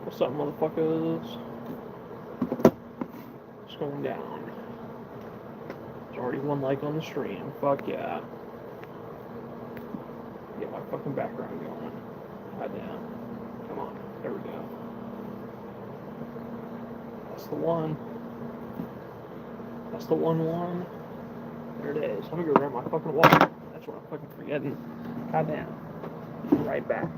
What's up, motherfuckers? What's going down? There's already one like on the stream. Fuck yeah. Get my fucking background going. God damn. Come on. There we go. That's the one. That's the one. There it is. Let me go grab my fucking water. That's what I'm fucking forgetting. God damn. Right back.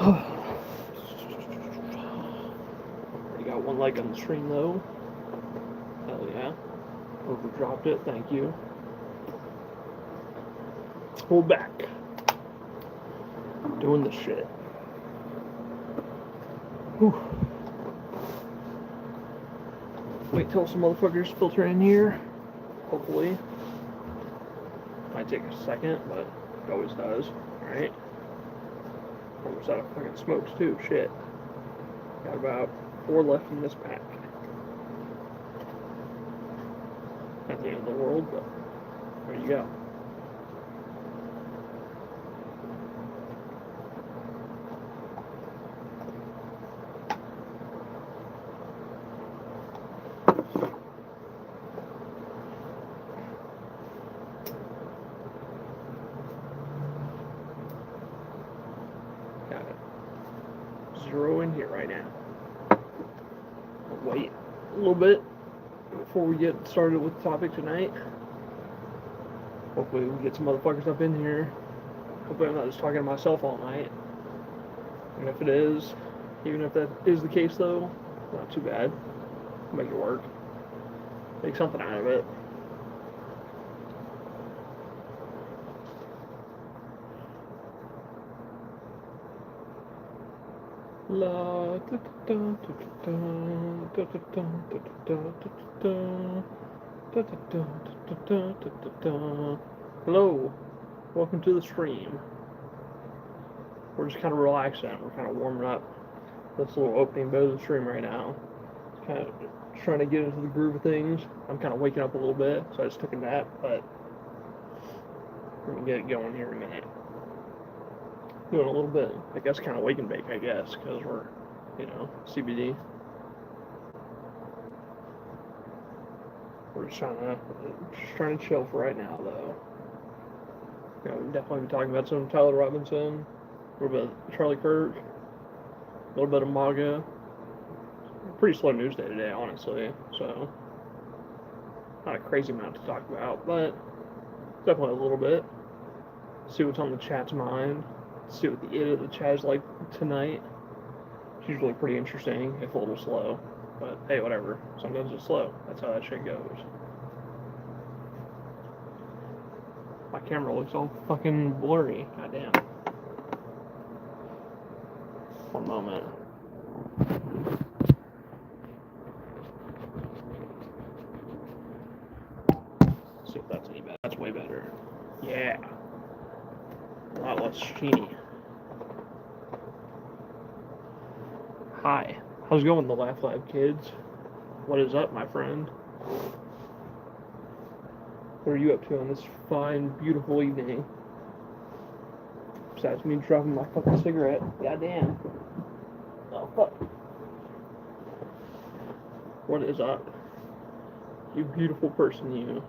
Already got one like on the stream though. Hell yeah. Overdropped it. Thank you. We're back. Doing this shit. Whew. Wait till some motherfuckers filter in here. Hopefully. Might take a second, but it always does. Alright. Almost out of fucking smokes too. Shit. Got about 4 left in this pack. Not the end of the world, but there you go. Got it. 0 in here right now. I'll wait a little bit before we get started with the topic tonight. Hopefully we get some motherfuckers up in here. Hopefully I'm not just talking to myself all night. And if it is, even if that is the case though, not too bad. Make it work. Make something out of it. La da da da da da da da da da da. Hello, welcome to the stream. We're just kind of relaxing. We're kind of warming up this little opening bit of the stream right now. Kind of trying to get into the groove of things. I'm kind of waking up a little bit, so I just took a nap, but we're gonna get it going here in a minute. Doing a little bit, I guess, kind of wake and bake, I guess, because we're, CBD. We're just trying to chill for right now, though. We'll definitely be talking about some Tyler Robinson, a little bit of Charlie Kirk, a little bit of Maga. Pretty slow news day today, honestly, so not a crazy amount to talk about, but definitely a little bit. See what's on the chat's mind. See what the idiot of the chat is like tonight. It's usually pretty interesting, if a little slow. But hey, whatever. Sometimes it's slow. That's how that shit goes. My camera looks all fucking blurry. Goddamn. One moment. Let's see if that's any better. That's way better. Yeah. A lot less sheeny. Hi. How's it going, the Laugh Lab kids? What is up, my friend? What are you up to on this fine, beautiful evening? Besides me dropping my fucking cigarette. Goddamn. Oh, fuck. What is up? You beautiful person, you.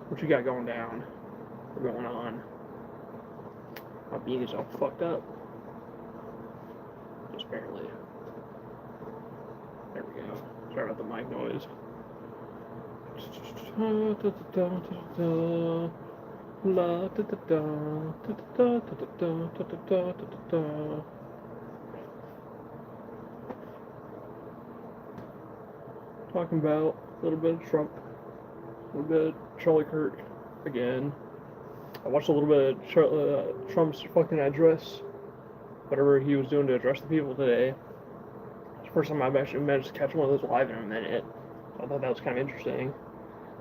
What you got going down? Or going on? My bean is all fucked up. Just barely. There we go. Sorry about the mic noise. Talking about a little bit of Trump, a little bit of Charlie Kirk again. I watched a little bit of Trump's fucking address, whatever he was doing to address the people today. It's the first time I've actually managed to catch one of those live in a minute. So I thought that was kind of interesting.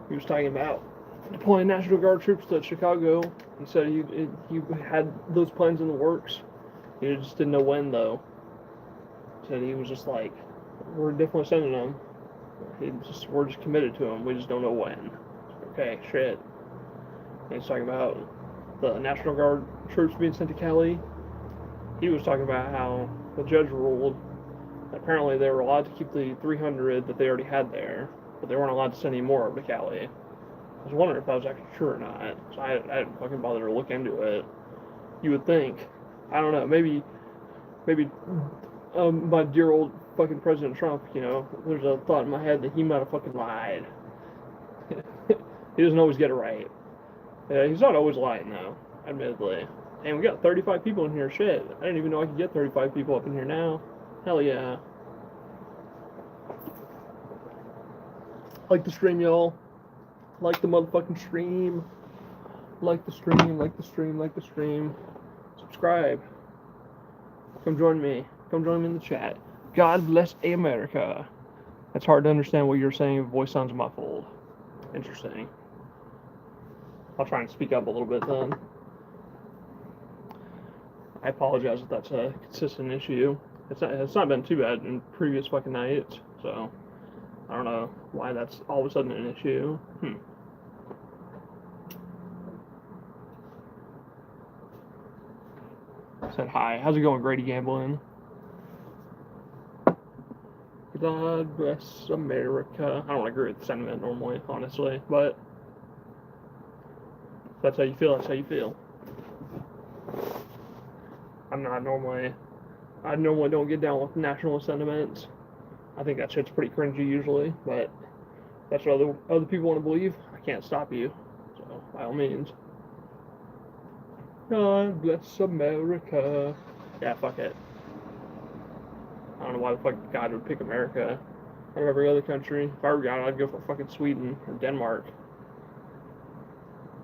He was talking about deploying National Guard troops to Chicago. He said he had those plans in the works. He just didn't know when, though. He said he was just like, we're definitely sending them. We're just committed to them. We just don't know when. Okay, shit. And he's talking about the National Guard troops being sent to Cali. He was talking about how the judge ruled that apparently they were allowed to keep the 300 that they already had there, but they weren't allowed to send any more over to Cali. I was wondering if that was actually true or not, so I didn't fucking bother to look into it. You would think, I don't know, maybe my dear old fucking President Trump, there's a thought in my head that he might have fucking lied. He doesn't always get it right. Yeah, he's not always lying, though, admittedly. And we got 35 people in here, shit. I didn't even know I could get 35 people up in here now. Hell yeah. Like the stream, y'all. Like the motherfucking stream. Like the stream, like the stream, like the stream. Subscribe. Come join me. Come join me in the chat. God bless America. It's hard to understand what you're saying. Your voice sounds muffled. Interesting. I'll try and speak up a little bit then. I apologize if that's a consistent issue. It's not been too bad in previous fucking nights, so I don't know why that's all of a sudden an issue. Said hi. How's it going, Grady Gambling? God bless America. I don't agree with the sentiment normally, honestly, but if that's how you feel, that's how you feel. I normally don't get down with nationalist sentiments. I think that shit's pretty cringy usually, but if that's what other people want to believe, I can't stop you. So, by all means. God bless America. Yeah, fuck it. I don't know why the fuck God would pick America out of every other country. If I were God, I'd go for fucking Sweden or Denmark.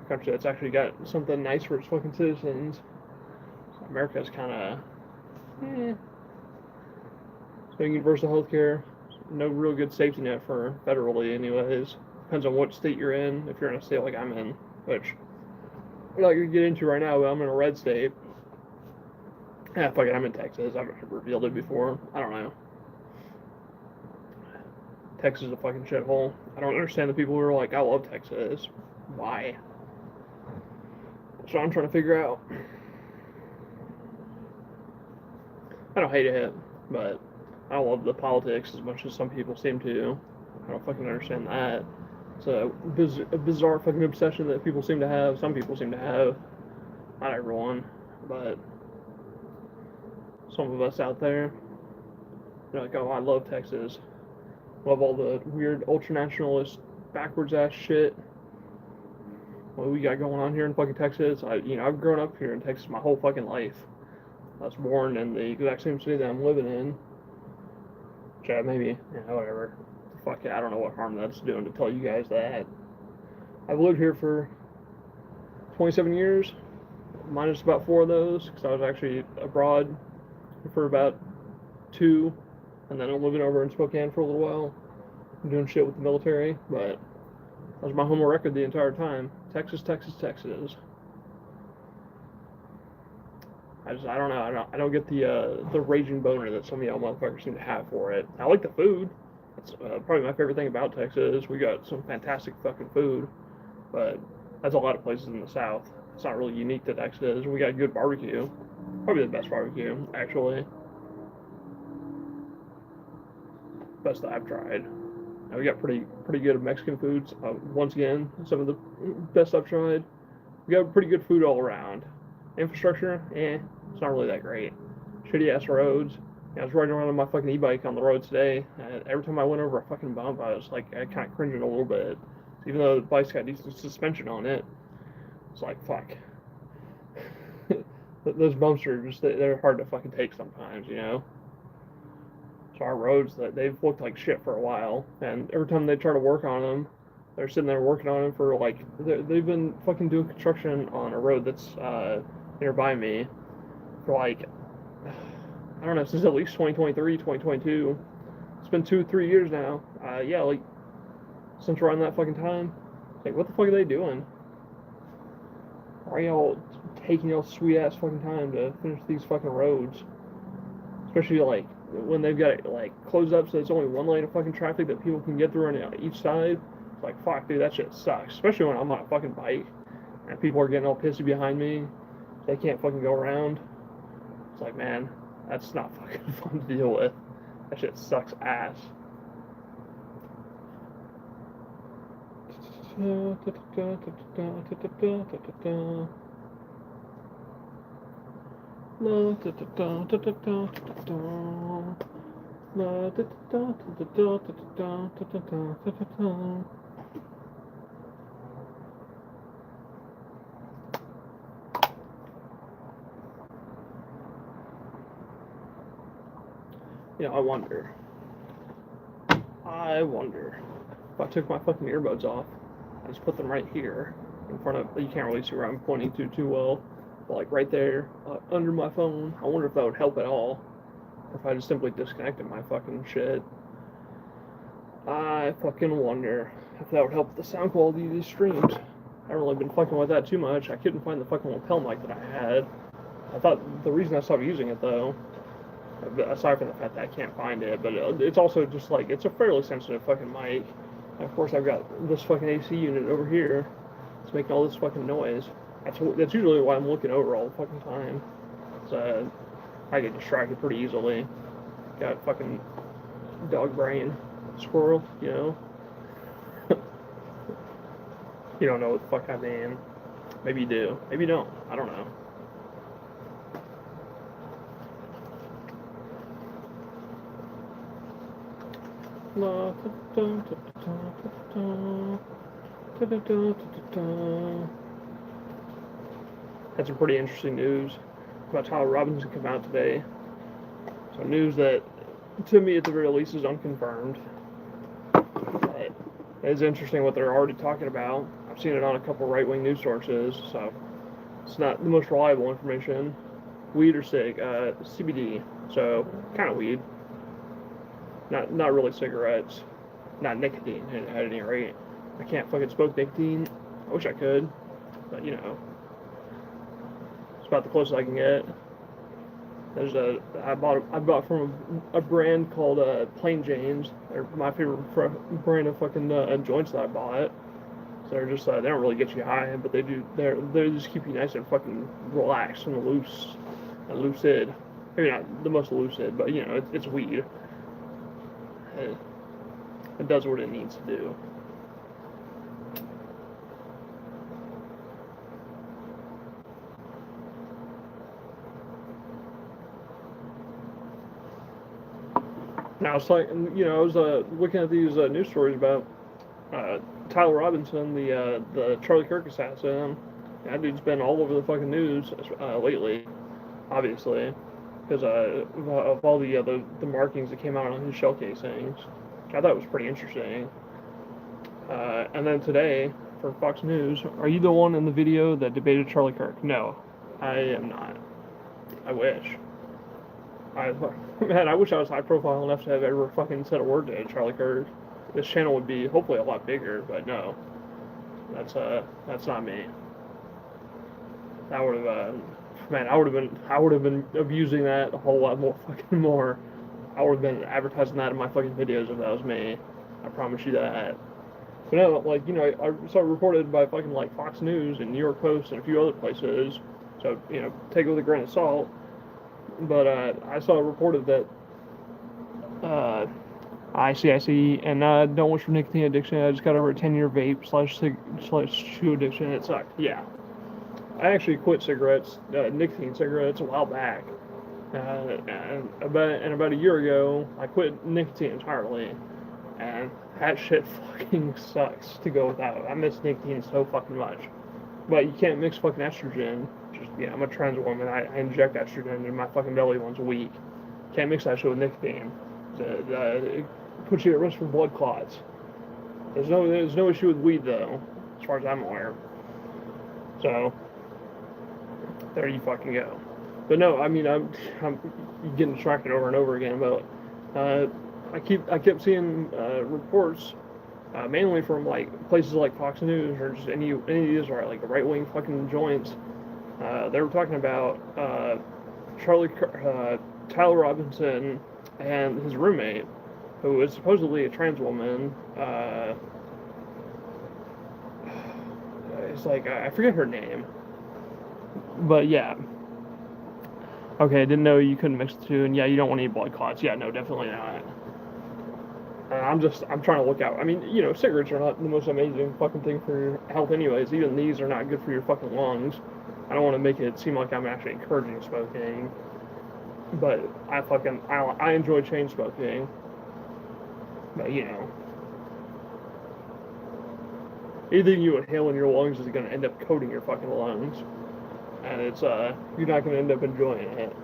A country that's actually got something nice for its fucking citizens. America's kind of, So universal health care, no real good safety net for federally anyways. Depends on what state you're in. If you're in a state like I'm in, which we're not going to get into right now, but I'm in a red state. Yeah, fuck it, I'm in Texas. I've revealed it before. I don't know. Texas is a fucking shithole. I don't understand the people who are like, I love Texas. Why? That's what I'm trying to figure out. I don't hate it, but I don't love the politics as much as some people seem to. I don't fucking understand that. It's a bizarre fucking obsession that people seem to have. Some people seem to have. Not everyone, but some of us out there. They're like, oh, I love Texas. Love all the weird ultra-nationalist, backwards-ass shit. What we got going on here in fucking Texas. I've grown up here in Texas my whole fucking life. I was born in the exact same city that I'm living in. Which maybe, whatever. Fuck it, I don't know what harm that's doing to tell you guys that. I've lived here for 27 years, minus about 4 of those, because I was actually abroad for about 2, and then I'm living over in Spokane for a little while, doing shit with the military, but that was my home record the entire time. Texas, Texas, Texas. I don't know. I don't get the raging boner that some of y'all motherfuckers seem to have for it. I like the food. That's probably my favorite thing about Texas. We got some fantastic fucking food, but that's a lot of places in the South. It's not really unique to Texas. We got good barbecue. Probably the best barbecue, actually. Best that I've tried. And we got pretty good Mexican foods. Once again, some of the best I've tried. We got pretty good food all around. Infrastructure, it's not really that great. Shitty ass roads. I was riding around on my fucking e-bike on the road today, and every time I went over a fucking bump, I was like, I kind of cringing a little bit. Even though the bike's got decent suspension on it, it's like, fuck. Those bumps are just, they're hard to fucking take sometimes, So our roads, they've looked like shit for a while, and every time they try to work on them, they're sitting there working on them for like, they've been fucking doing construction on a road that's nearby me for like, I don't know, since at least 2023, 2022. It's been 2-3 years now. Like, since around that fucking time. Like, what the fuck are they doing? Why are y'all taking y'all sweet ass fucking time to finish these fucking roads? Especially like when they've got it like closed up so there's only one lane of fucking traffic that people can get through on each side. It's like, fuck, dude, that shit sucks. Especially when I'm on a fucking bike and people are getting all pissy behind me. They can't fucking go around. It's like, man, that's not fucking fun to deal with. That shit sucks ass. You know, I wonder if I took my fucking earbuds off, I just put them right here in front of, you can't really see where I'm pointing to too well, but like right there, under my phone. I wonder if that would help at all, or if I just simply disconnected my fucking shit. I fucking wonder if that would help with the sound quality of these streams. I haven't really been fucking with that too much. I couldn't find the fucking lapel mic that I had. I thought the reason I stopped using it though, aside from the fact that I can't find it, but it's also just like, it's a fairly sensitive fucking mic. And of course I've got this fucking AC unit over here. It's making all this fucking noise. That's usually why I'm looking over all the fucking time. So I get distracted pretty easily. Got fucking dog brain, squirrel, you know. You don't know what the fuck I mean. Maybe you do. Maybe you don't. I don't know. Had some pretty interesting news about Tyler Robinson come out today. So news that, to me at the very least, is unconfirmed. But it's interesting what they're already talking about. I've seen it on a couple right-wing news sources, so it's not the most reliable information. Weed or cig? CBD. So kind of weed. Not really cigarettes. Not nicotine at any rate. I can't fucking smoke nicotine. I wish I could, but you know, it's about the closest I can get. I bought from a brand called Plain Jane's. They're my favorite brand of fucking joints that I bought. So they're just they don't really get you high, but they just keep you nice and fucking relaxed and loose and lucid. Maybe not the most lucid, but you know, it's weed. It does what it needs to do. Now it's like, you know, I was looking at these news stories about Tyler Robinson, the Charlie Kirk assassin. That dude's been all over the fucking news lately, obviously, because of all the markings that came out on his shell casings. I thought it was pretty interesting. And then today, for Fox News, are you the one in the video that debated Charlie Kirk? No, I am not. I wish. Man, I wish I was high profile enough to have ever fucking said a word to Charlie Kirk. This channel would be hopefully a lot bigger, but no. That's not me. That would have, man, I would have been abusing that a whole lot more fucking more. I would have been advertising that in my fucking videos if that was me. I promise you that. But no, like, you know, I saw it reported by fucking, like, Fox News and New York Post and a few other places. So, you know, take it with a grain of salt. But I saw it reported that I see, and don't wish for nicotine addiction. I just got over a 10-year vape / chew addiction. It sucked. Yeah. I actually quit cigarettes, nicotine cigarettes, a while back. And about a year ago, I quit nicotine entirely, and that shit fucking sucks to go without. I miss nicotine so fucking much. But you can't mix fucking estrogen. Just, you know, I'm a trans woman. I inject estrogen into my fucking belly once a week. Can't mix that shit with nicotine. It puts you at risk for blood clots. There's no issue with weed though, as far as I'm aware. So there you fucking go. But no, I mean, I'm getting distracted over and over again about. I kept seeing reports mainly from like places like Fox News or just any of these are like right wing fucking joints. They were talking about Charlie Tyler Robinson and his roommate, who is supposedly a trans woman. It's like I forget her name, but yeah. Okay, I didn't know you couldn't mix the two, and yeah, you don't want any blood clots. Yeah, no, definitely not. I'm trying to look out. I mean, cigarettes are not the most amazing fucking thing for your health, anyways. Even these are not good for your fucking lungs. I don't want to make it seem like I'm actually encouraging smoking, but I enjoy chain smoking. But anything you inhale in your lungs is going to end up coating your fucking lungs, and you're not going to end up enjoying it.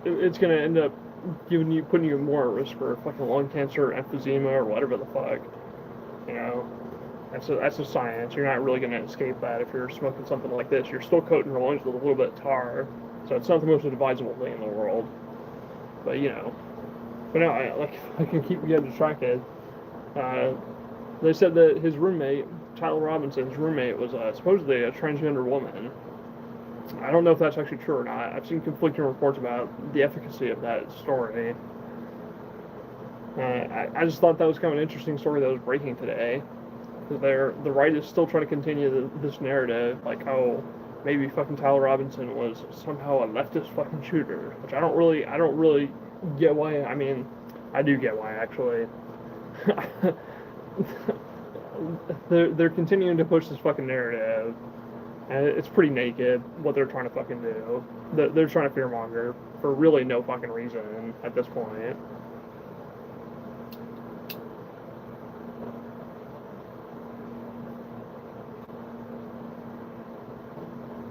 It's going to end up putting you more at risk for fucking lung cancer, emphysema, or whatever the fuck. That's a science. You're not really going to escape that if you're smoking something like this. You're still coating your lungs with a little bit of tar, so it's not the most advisable thing in the world. But but no, I can keep getting distracted. They said that his roommate, Tyler Robinson's roommate, was supposedly a transgender woman. I don't know if that's actually true or not. I've seen conflicting reports about the efficacy of that story. I just thought that was kind of an interesting story that was breaking today. The right is still trying to continue this narrative, like, oh, maybe fucking Tyler Robinson was somehow a leftist fucking shooter, which I don't really get why. I mean, I do get why, actually. They're continuing to push this fucking narrative, and it's pretty naked what they're trying to fucking do. They're trying to fearmonger for really no fucking reason at this point.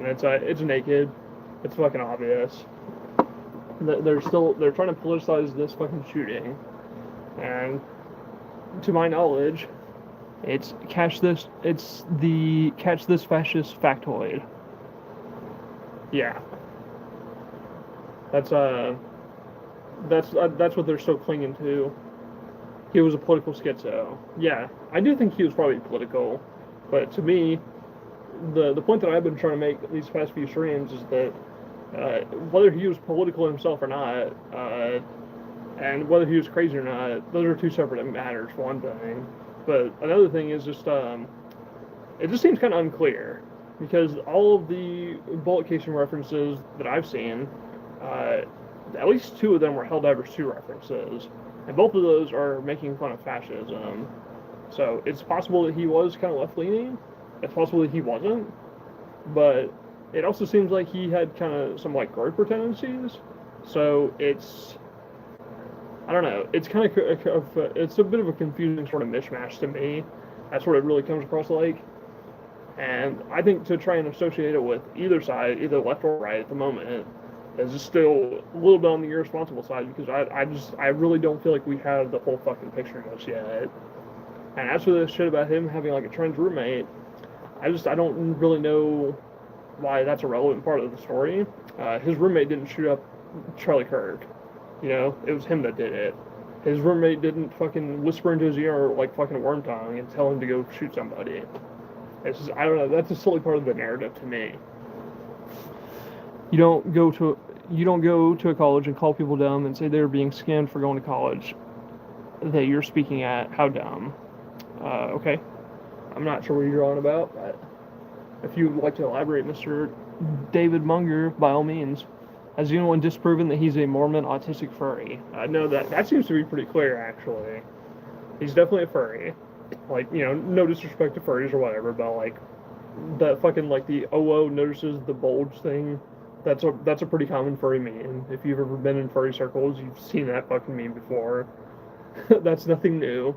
And it's naked. It's fucking obvious. They're trying to politicize this fucking shooting, and to my knowledge, it's the catch this fascist factoid. Yeah, that's what they're still clinging to. He was a political schizo. Yeah, I do think he was probably political, but to me, the point that I've been trying to make these past few streams is that whether he was political himself or not, and whether he was crazy or not, those are two separate matters, for one thing. But another thing is just, it just seems kind of unclear, because all of the bullet casing references that I've seen, at least two of them were Helldivers 2 references, and both of those are making fun of fascism. So it's possible that he was kind of left-leaning, it's possible that he wasn't, but it also seems like he had kind of some like groper tendencies. So I don't know. It's kind of it's a bit of a confusing sort of mishmash to me. That's what it really comes across like. And I think to try and associate it with either side, either left or right at the moment, is still a little bit on the irresponsible side, because I really don't feel like we have the whole fucking picture just yet. And as for this shit about him having like a trans roommate, I don't really know why that's a relevant part of the story. His roommate didn't shoot up Charlie Kirk. It was him that did it. His roommate didn't fucking whisper into his ear like fucking worm tongue and tell him to go shoot somebody. It's just, I don't know, that's a silly part of the narrative to me. You don't go to a college and call people dumb and say they're being scammed for going to college that you're speaking at. How dumb. Okay. I'm not sure what you're on about, but if you would like to elaborate, Mr. David Munger, by all means. Has anyone disproven that he's a Mormon autistic furry? No, that seems to be pretty clear, actually. He's definitely a furry. Like, no disrespect to furries or whatever, but like, the fucking, like, the OO notices the bulge thing, that's a pretty common furry meme. If you've ever been in furry circles, you've seen that fucking meme before. That's nothing new.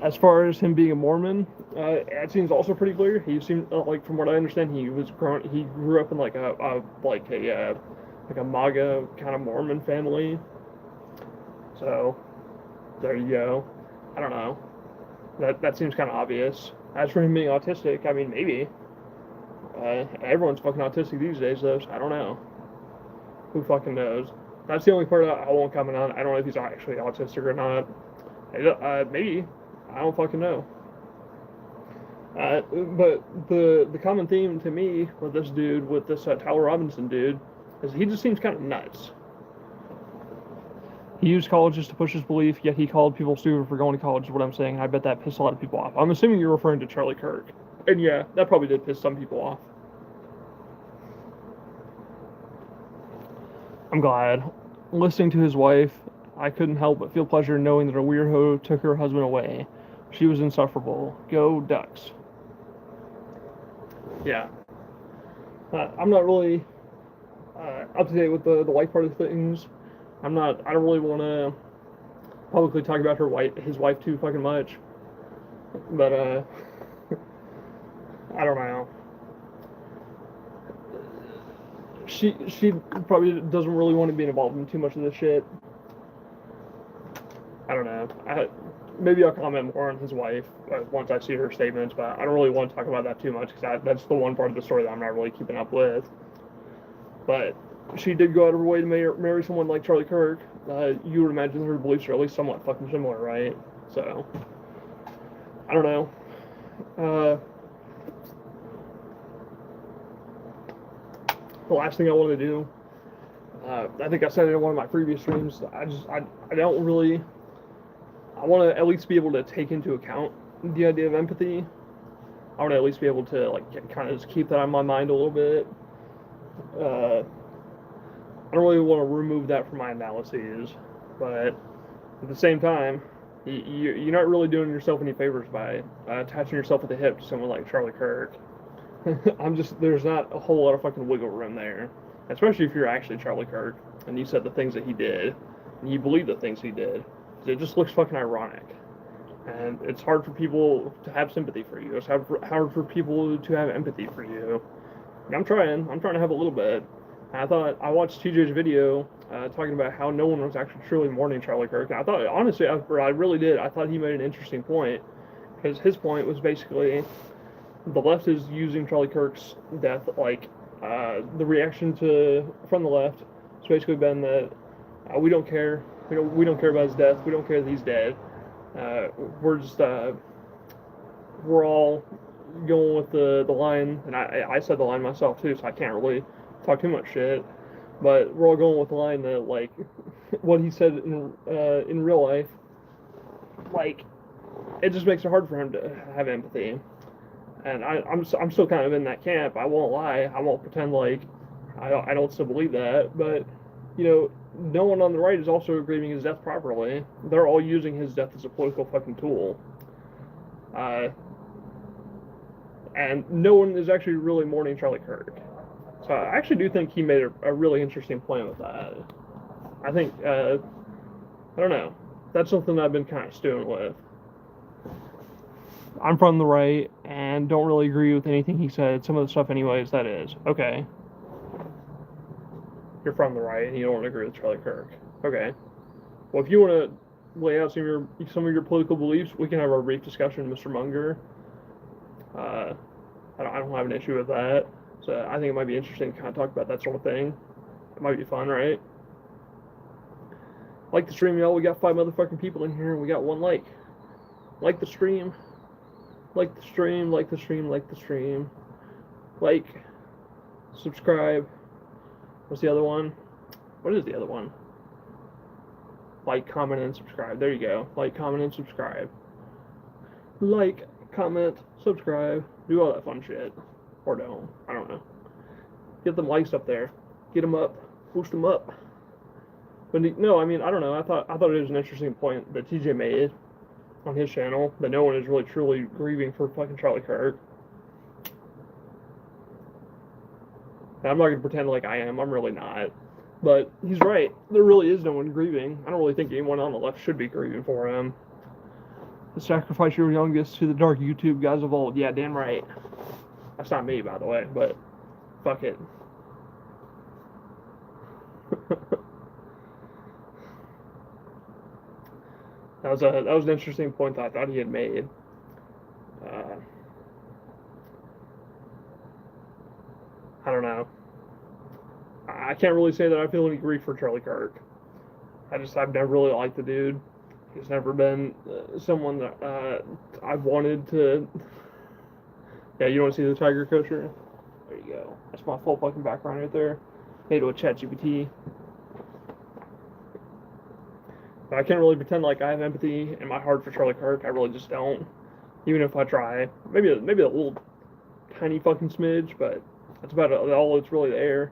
As far as him being a Mormon, it seems also pretty clear. He seemed like, from what I understand, he grew up in like a Maga kind of Mormon family. So there you go. I don't know. That seems kind of obvious. As for him being autistic, I mean, maybe. Everyone's fucking autistic these days, though. So I don't know. Who fucking knows? That's the only part I won't comment on. I don't know if he's actually autistic or not. Maybe. I don't fucking know. But the common theme to me with this dude, with this Tyler Robinson dude, is he just seems kind of nuts. He used colleges to push his belief, yet he called people stupid for going to college, is what I'm saying, and I bet that pissed a lot of people off. I'm assuming you're referring to Charlie Kirk. And yeah, that probably did piss some people off. I'm glad. Listening to his wife, I couldn't help but feel pleasure knowing that a weirdo took her husband away. She was insufferable. Go Ducks. Yeah. I'm not really up to date with the wife part of things. I don't really want to publicly talk about his wife too fucking much. But, I don't know. She probably doesn't really want to be involved in too much of this shit. I don't know. Maybe I'll comment more on his wife once I see her statements, but I don't really want to talk about that too much because that's the one part of the story that I'm not really keeping up with. But she did go out of her way to marry someone like Charlie Kirk. You would imagine her beliefs are at least somewhat fucking similar, right? So, I don't know. The last thing I want to do, I think I said it in one of my previous streams, I don't really, I want to at least be able to take into account the idea of empathy. I want to at least be able to, like, kind of just keep that on my mind a little bit. I don't really want to remove that from my analyses, but at the same time, you're not really doing yourself any favors by attaching yourself at the hip to someone like Charlie Kirk. There's not a whole lot of fucking wiggle room there, especially if you're actually Charlie Kirk and you said the things that he did and you believe the things he did. It just looks fucking ironic, and it's hard for people to have sympathy for you. It's hard for people to have empathy for you. And I'm trying to have a little bit. And I watched TJ's video talking about how no one was actually truly mourning Charlie Kirk, and I thought, honestly, I really did. I thought he made an interesting point, because his point was basically the left is using Charlie Kirk's death, like, the reaction from the left has basically been that we don't care. We don't care about his death. We don't care that he's dead. We're all going with the line, and I said the line myself too, so I can't really talk too much shit. But we're all going with the line that, like, what he said in real life, like, it just makes it hard for him to have empathy. And I'm still kind of in that camp. I won't lie. I won't pretend like I don't still believe that. But, no one on the right is also grieving his death properly. They're all using his death as a political fucking tool. And no one is actually really mourning Charlie Kirk. So I actually do think he made a really interesting point with that. I think, I don't know. That's something I've been kind of stewing with. I'm from the right and don't really agree with anything he said. Some of the stuff, anyways, that is. Okay. You're from the right and you don't agree with Charlie Kirk. Okay. Well, if you want to lay out some of your political beliefs, we can have a brief discussion, Mr. Munger. I don't have an issue with that. So I think it might be interesting to kind of talk about that sort of thing. It might be fun, right? Like the stream, y'all. We got 5 motherfucking people in here and we got 1 like. Like the stream. Like the stream, like the stream, like the stream. Like, subscribe. What's the other one? What is the other one? Like, comment, and subscribe. There you go. Like, comment, and subscribe. Like, comment, subscribe. Do all that fun shit. Or don't. I don't know. Get them likes up there. Get them up. Boost them up. But no, I mean, I don't know. I thought it was an interesting point that TJ made on his channel, that no one is really truly grieving for fucking Charlie Kirk. And I'm not going to pretend like I am. I'm really not. But he's right. There really is no one grieving. I don't really think anyone on the left should be grieving for him. Sacrifice your youngest to the dark YouTube guys of old. Yeah, damn right. That's not me, by the way, but fuck it. That was an interesting point that I thought he had made. I don't know. I can't really say that I feel any grief for Charlie Kirk. I've never really liked the dude. He's never been someone that I've wanted to. Yeah, you want to see the Tiger Kosher? There you go. That's my full fucking background right there. Made with ChatGPT. But I can't really pretend like I have empathy in my heart for Charlie Kirk. I really just don't. Even if I try, maybe a little tiny fucking smidge, but that's about all that's really there.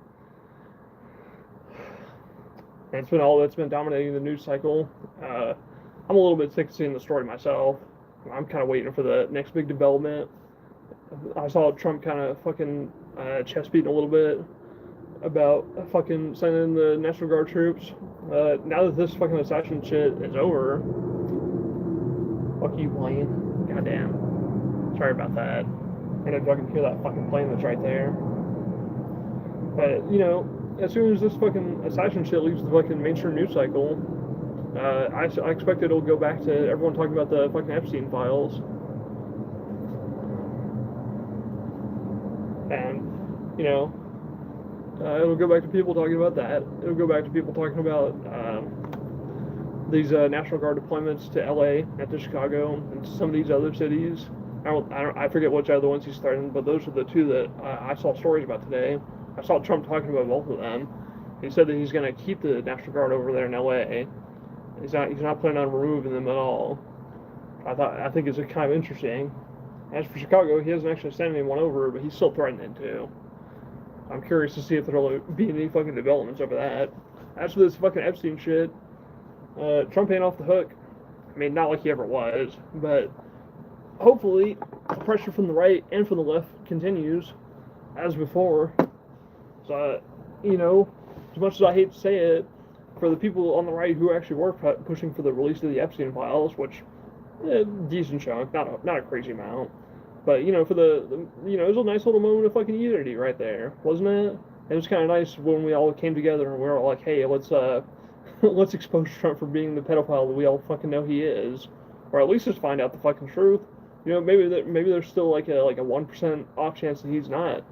And it's been all that's been dominating the news cycle. I'm a little bit sick of seeing the story myself. I'm kind of waiting for the next big development. I saw Trump kind of fucking chest beating a little bit about fucking sending the National Guard troops. Now that this fucking assassin shit is over, fuck you, plane. Goddamn. Sorry about that. And if I can hear that fucking plane that's right there. But, you know, as soon as this fucking assassin shit leaves the fucking mainstream news cycle, I expect it'll go back to everyone talking about the fucking Epstein files. And, you know, it'll go back to people talking about that. It'll go back to people talking about these National Guard deployments to LA and to Chicago and some of these other cities. I forget which other ones he's threatened, but those are the two that I saw stories about today. I saw Trump talking about both of them. He said that he's going to keep the National Guard over there in LA. He's not planning on removing them at all. I think it's kind of interesting. As for Chicago, he hasn't actually sent anyone over, but he's still threatening to. I'm curious to see if there'll be any fucking developments over that. As for this fucking Epstein shit, Trump ain't off the hook. I mean, not like he ever was, but hopefully the pressure from the right and from the left continues as before. So, you know, as much as I hate to say it, for the people on the right who actually were pushing for the release of the Epstein files, which decent chunk, not a crazy amount, but you know, for the you know, it was a nice little moment of fucking unity right there, wasn't it? It was kind of nice when we all came together and we were all like, hey, let's let's expose Trump for being the pedophile that we all fucking know he is, or at least just find out the fucking truth. You know, maybe there's still like a 1% off chance that he's not,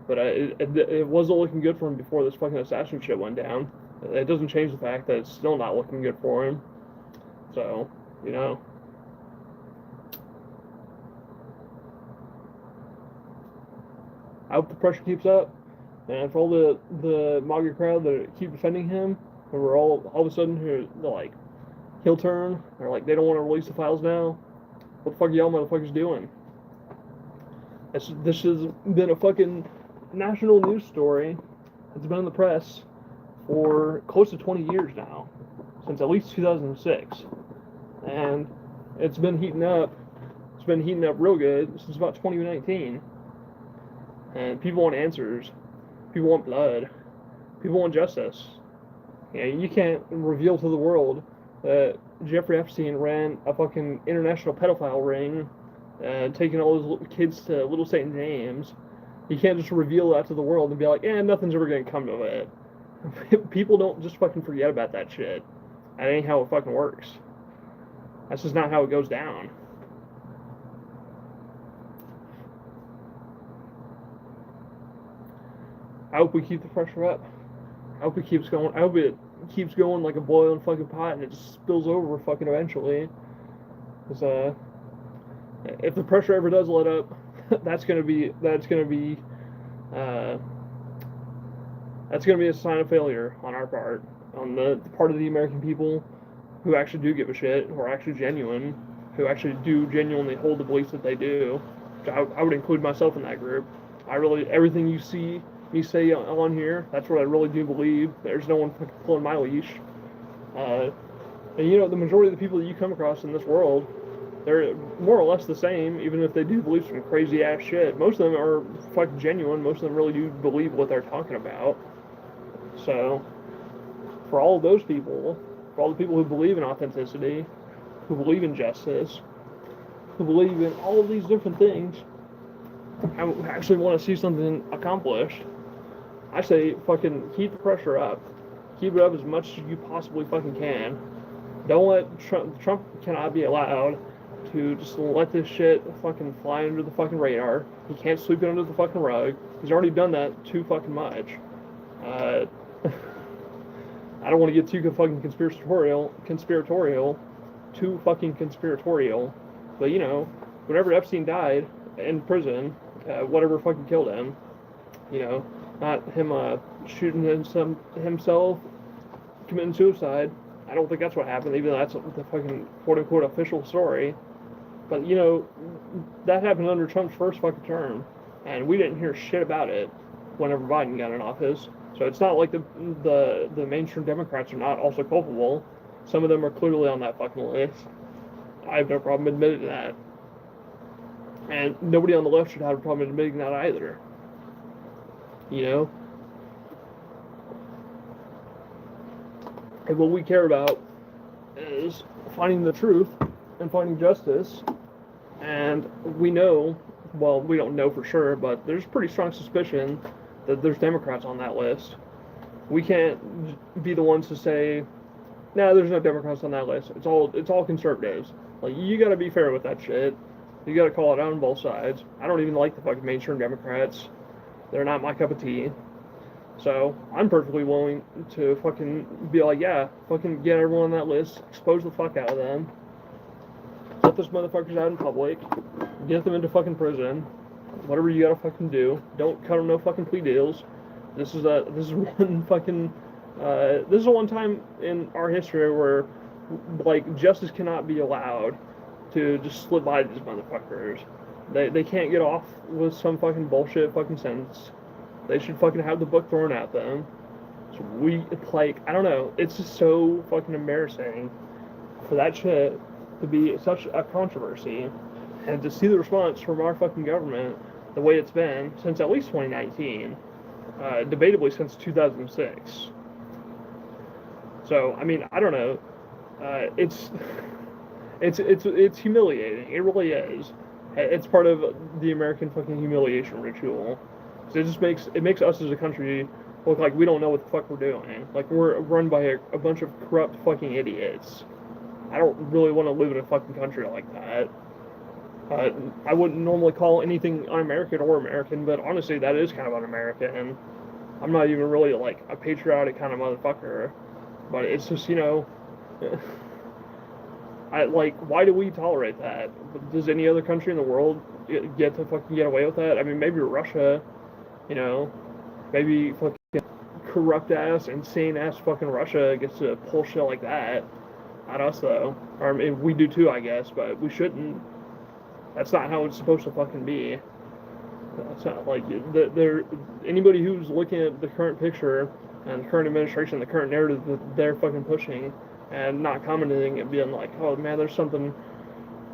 but it wasn't looking good for him before this fucking assassin shit went down. It doesn't change the fact that it's still not looking good for him. So, you know. I hope the pressure keeps up, and for all the Maga crowd that keep defending him, and we're all of a sudden they're like, he'll turn, or like they don't want to release the files now. What the fuck are y'all motherfuckers doing? This has been a fucking national news story. It's been in the press for close to 20 years now, since at least 2006, and it's been heating up. It's been heating up real good since about 2019. And people want answers. People want blood. People want justice. You can't reveal to the world that Jeffrey Epstein ran a fucking international pedophile ring, taking all those kids to Little St. James. You can't just reveal that to the world and be like, nothing's ever going to come of it. People don't just fucking forget about that shit. That ain't how it fucking works. That's just not how it goes down. I hope we keep the pressure up. I hope it keeps going. I hope it keeps going like a boiling fucking pot and it just spills over fucking eventually. Because if the pressure ever does let up, that's gonna be a sign of failure on our part, on the part of the American people who actually do give a shit, who are actually genuine, who actually do genuinely hold the beliefs that they do. I would include myself in that group. Everything you see me say on here, that's what I really do believe. There's no one pulling my leash. And you know, the majority of the people that you come across in this world, they're more or less the same, even if they do believe some crazy ass shit. Most of them are fucking genuine. Most of them really do believe what they're talking about. So, for all of those people, for all the people who believe in authenticity, who believe in justice, who believe in all of these different things, I actually want to see something accomplished. I say fucking keep the pressure up. Keep it up as much as you possibly fucking can. Don't let Trump cannot be allowed to just let this shit fucking fly under the fucking radar. He can't sweep it under the fucking rug. He's already done that too fucking much. I don't want to get too fucking conspiratorial, too fucking conspiratorial. But, you know, whenever Epstein died in prison, whatever fucking killed him, you know, not him shooting himself, committing suicide. I don't think that's what happened, even though that's the fucking quote-unquote official story. But, you know, that happened under Trump's first fucking term, and we didn't hear shit about it whenever Biden got in office. So it's not like the mainstream Democrats are not also culpable. Some of them are clearly on that fucking list. I have no problem admitting that. And nobody on the left should have a problem admitting that either. You know? And what we care about is finding the truth and finding justice. And we know, well, we don't know for sure, but there's pretty strong suspicion that there's Democrats on that list. We can't be the ones to say, no, there's no Democrats on that list. It's all conservatives. Like, you gotta be fair with that shit. You gotta call it out on both sides. I don't even like the fucking mainstream Democrats. They're not my cup of tea. So, I'm perfectly willing to fucking be like, yeah, fucking get everyone on that list, expose the fuck out of them, let those motherfuckers out in public, get them into fucking prison, whatever you gotta fucking do. Don't cut them no fucking plea deals. This is one fucking, this is one time in our history where, like, justice cannot be allowed to just slip by these motherfuckers. They can't get off with some fucking bullshit fucking sentence. They should fucking have the book thrown at them. So I don't know, it's just so fucking embarrassing for that shit to be such a controversy, and to see the response from our fucking government the way it's been since at least 2019, debatably since 2006. So, I mean, I don't know, it's humiliating, it really is. It's part of the American fucking humiliation ritual. So it makes us as a country look like we don't know what the fuck we're doing. Like, we're run by a bunch of corrupt fucking idiots. I don't really want to live in a fucking country like that. I wouldn't normally call anything un-American or American, but honestly, that is kind of un-American. I'm not even really, like, a patriotic kind of motherfucker. But it's just, you know, why do we tolerate that? Does any other country in the world get to fucking get away with that? I mean, maybe Russia, you know, maybe fucking corrupt-ass, insane-ass fucking Russia gets to pull shit like that. Not us, though. Or, I mean, we do too, I guess, but we shouldn't. That's not how it's supposed to fucking be. It's not like, anybody who's looking at the current picture and the current administration, the current narrative that they're fucking pushing, and not commenting and being like, oh man, there's something,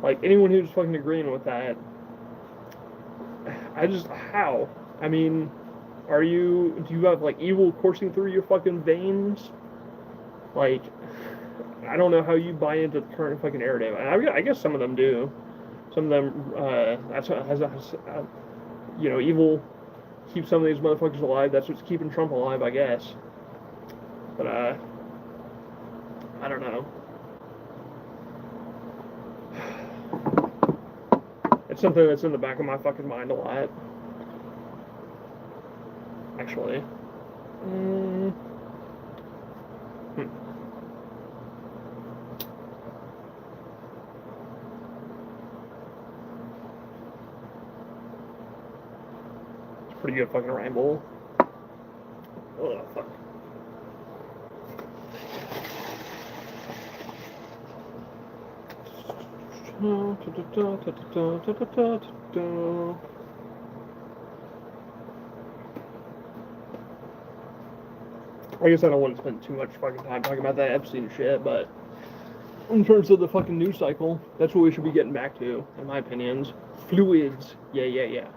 like, anyone who's fucking agreeing with that, how? I mean, do you have, like, evil coursing through your fucking veins? Like, I don't know how you buy into the current fucking narrative. And I guess some of them do. Some of them, you know, evil keeps some of these motherfuckers alive. That's what's keeping Trump alive, I guess. But, I don't know. It's something that's in the back of my fucking mind a lot. Actually. Pretty good fucking ramble. Oh, fuck. I guess I don't want to spend too much fucking time talking about that Epstein shit, but in terms of the fucking news cycle, that's what we should be getting back to, in my opinions. Fluids. Yeah.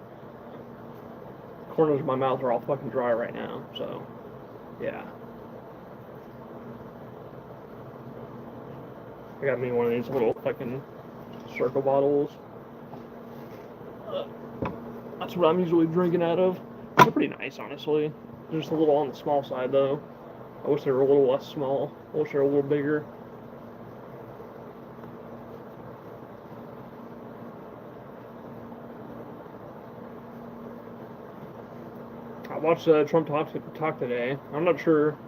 Corners of my mouth are all fucking dry right now, so yeah. I got me one of these little fucking circle bottles. That's what I'm usually drinking out of. They're pretty nice, honestly. They're just a little on the small side, though. I wish they were a little less small. I wish they were a little bigger. I watched Trump talk today. I'm not sure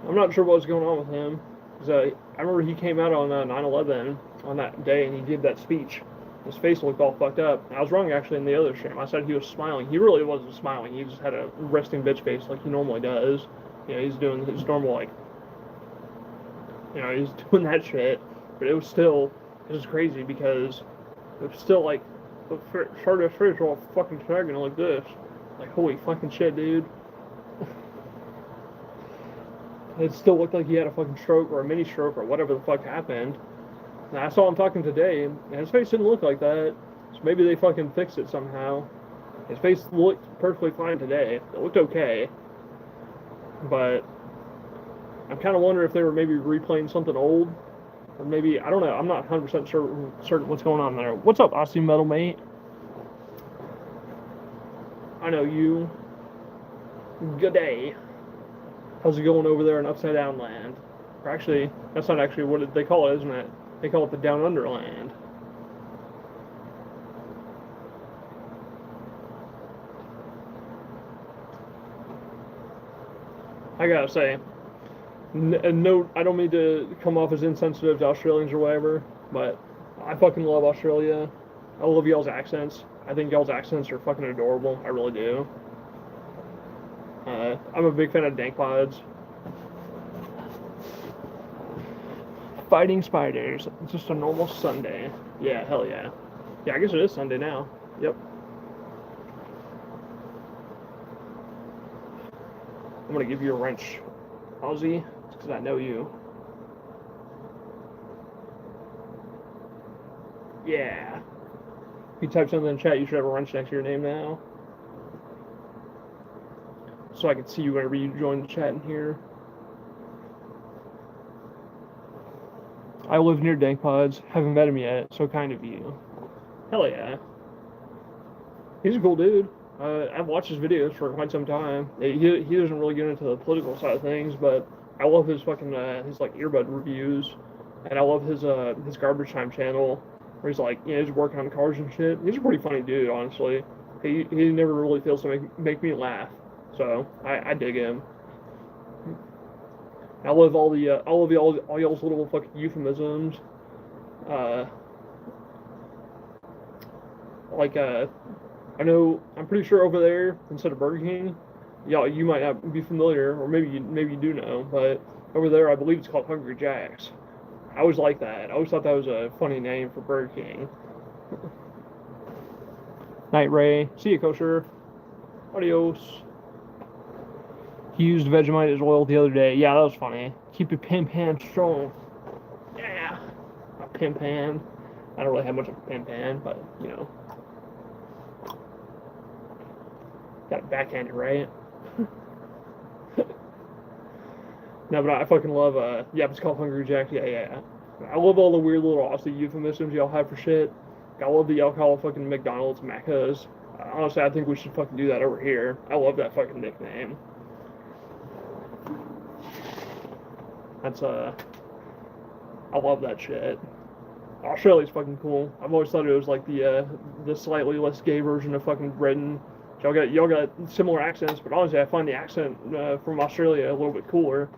what was going on with him. So I remember he came out on 9/11 on that day and he did that speech. His face looked all fucked up. I was wrong actually in the other stream. I said he was smiling. He really wasn't smiling. He just had a resting bitch face like he normally does. He's doing his normal like, he's doing that shit. But it was crazy because it was still like the start of his face all fucking sagging like this. Like holy fucking shit, dude. It still looked like he had a fucking stroke or a mini stroke or whatever the fuck happened. And I saw him talking today, and his face didn't look like that. So maybe they fucking fixed it somehow. His face looked perfectly fine today. It looked okay. But I'm kind of wondering if they were maybe replaying something old. Or maybe, I don't know. I'm not 100% certain what's going on there. What's up, Aussie Metal Mate? I know you. Good day. How's it going over there in Upside Down Land? Or actually, that's not actually what they call it, isn't it? They call it the Down Under Land. I gotta say, no, I don't mean to come off as insensitive to Australians or whatever, but I fucking love Australia. I love y'all's accents. I think y'all's accents are fucking adorable. I really do. I'm a big fan of dank pods. Fighting spiders. It's just a normal Sunday. Yeah, hell yeah. Yeah, I guess it is Sunday now. Yep. I'm gonna give you a wrench, Aussie, because I know you. Yeah. If you type something in the chat, you should have a wrench next to your name now. So I can see you whenever you join the chat in here. I live near Dank Pods. Haven't met him yet, so kind of you. Hell yeah. He's a cool dude. I've watched his videos for quite some time. He doesn't really get into the political side of things, but I love his fucking his like earbud reviews, and I love his garbage time channel where he's like he's working on cars and shit. He's a pretty funny dude, honestly. He never really fails to make me laugh, so I dig him. I love all y'all's little fucking euphemisms. Uh, like I'm pretty sure over there instead of Burger King, y'all you might not be familiar, or maybe you do know, but over there I believe it's called Hungry Jack's. I always like that. I always thought that was a funny name for Burger King. Night Ray, see you, Kosher. Adios. He used Vegemite as oil the other day. Yeah, that was funny. Keep your pin pan strong. Yeah, a pin pan. I don't really have much of a pin pan, but got it backhanded, right? No, but I fucking love, yeah, it's called Hungry Jack. Yeah. I love all the weird little Aussie euphemisms y'all have for shit. I love that y'all call fucking McDonald's Macca's. Honestly, I think we should fucking do that over here. I love that fucking nickname. That's, I love that shit. Australia's fucking cool. I've always thought it was like the slightly less gay version of fucking Britain. Y'all got similar accents, but honestly, I find the accent from Australia a little bit cooler.